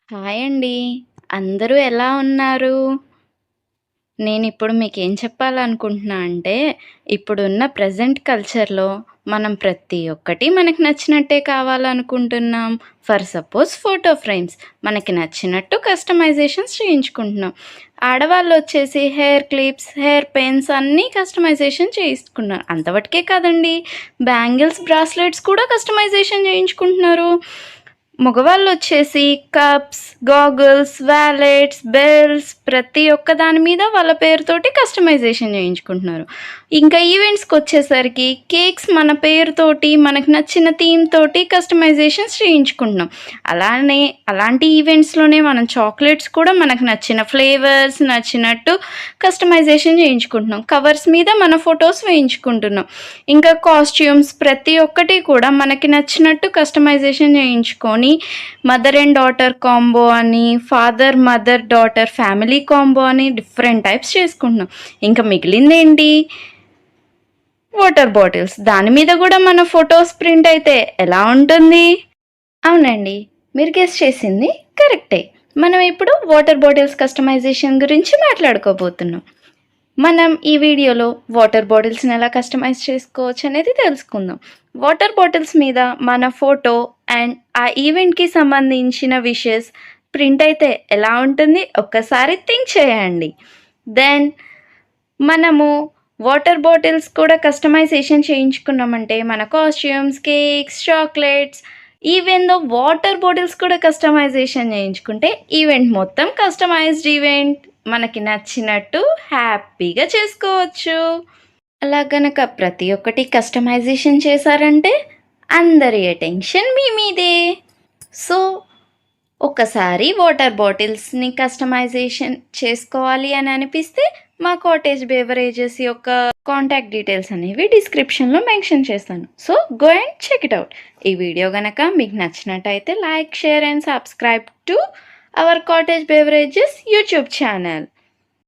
Hi అండి. అందరూ ఎలా ఉన్నారు? నేనిప్పుడు మీకేం చెప్పాలనుకుంటున్నా అంటే, ఇప్పుడున్న ప్రెజెంట్ కల్చర్‌లో మనం ప్రతి ఒక్కటి మనకు నచ్చినట్టే కావాలనుకుంటున్నాం. For suppose photo frames. మనకి నచ్చినట్టు కస్టమైజేషన్స్ చేయించుకుంటున్నాం. ఆడవాళ్ళొచ్చేసి హెయిర్ క్లిప్స్, హెయిర్ పిన్స్ అన్నీ కస్టమైజేషన్ చేయించుకున్నారు. అంతవరకే కాదండి. బ్యాంగిల్స్, బ్రాస్లెట్స్ కూడా కస్టమైజేషన్ చేయించుకుంటున్నారు. మగవాళ్ళొచ్చేసి కప్స్, గాగుల్స్, వాలెట్స్, బెల్ట్స్ ప్రతి ఒక్క దాని మీద వాళ్ళ పేరుతోటి కస్టమైజేషన్ చేయించుకుంటున్నారు. ఇంకా ఈవెంట్స్‌కొచ్చేసరికి కేక్స్ మన పేరుతోటి, మనకు నచ్చిన థీమ్ తోటి కస్టమైజేషన్స్ చేయించుకుంటున్నాం. అలానే అలాంటి ఈవెంట్స్‌లోనే మనం చాక్లెట్స్ కూడా మనకు నచ్చిన ఫ్లేవర్స్, నచ్చినట్టు కస్టమైజేషన్ చేయించుకుంటున్నాం. కవర్స్ మీద మన ఫోటోస్ వేయించుకుంటున్నాం. ఇంకా కాస్ట్యూమ్స్ ప్రతి ఒక్కటి కూడా మనకి నచ్చినట్టు కస్టమైజేషన్ చేయించుకొని మదర్ అండ్ డాటర్ కాంబో అని, father, mother, daughter family combo అని డిఫరెంట్ టైప్స్ చేసుకుంటున్నాం. ఇంకా మిగిలిందేంటి? Water bottles. దాని మీద గూడా మన ఫోటోస్ ప్రింట్ అయితే ఎలా ఉంటుంది? అవునండి. మీరు గెస్ చేసింది కరెక్టే. మనం ఇప్పుడు వాటర్ బాటిల్స్ కస్టమైజేషన్ గురించి మాట్లాడుకోబోతున్నాం. మనం ఈ వీడియోలో వాటర్ బాటిల్స్‌ని ఎలా కస్టమైజ్ చేసుకోవచ్చనేది తెలుసుకుందాం. వాటర్ బాటిల్స్ మీద మన ఫోటో అండ్ ఆ ఈవెంట్‌కి సంబంధించిన విషెస్ ప్రింట్ అయితే ఎలా ఉంటుంది? ఒక్కసారి థింక్ చేయండి. దెన్ మనము వాటర్ బాటిల్స్ కూడా కస్టమైజేషన్ చేయించుకున్నామంటే మన costumes, cakes, chocolates even though water bottles కూడా కస్టమైజేషన్ చేయించుకుంటే ఈవెంట్ మొత్తం కస్టమైజ్డ్ ఈవెంట్ మనకి నచ్చినట్టు హ్యాపీగా చేసుకోవచ్చు. అలా గనక ప్రతి ఒక్కటి కస్టమైజేషన్ చేశారంటే అందరి అటెన్షన్ మీ మీదే. సో ఒకసారి వాటర్ బాటిల్స్‌ని కస్టమైజేషన్ చేసుకోవాలి అని అనిపిస్తే మా కాటేజ్ బెవరేజెస్ యొక్క కాంటాక్ట్ డీటెయిల్స్ అనేవి డిస్క్రిప్షన్‌లో మెన్షన్ చేస్తాను. So go and check it out. ఈ వీడియో గనక మీకు నచ్చినట్టయితే like, share and subscribe to our cottage beverages YouTube channel.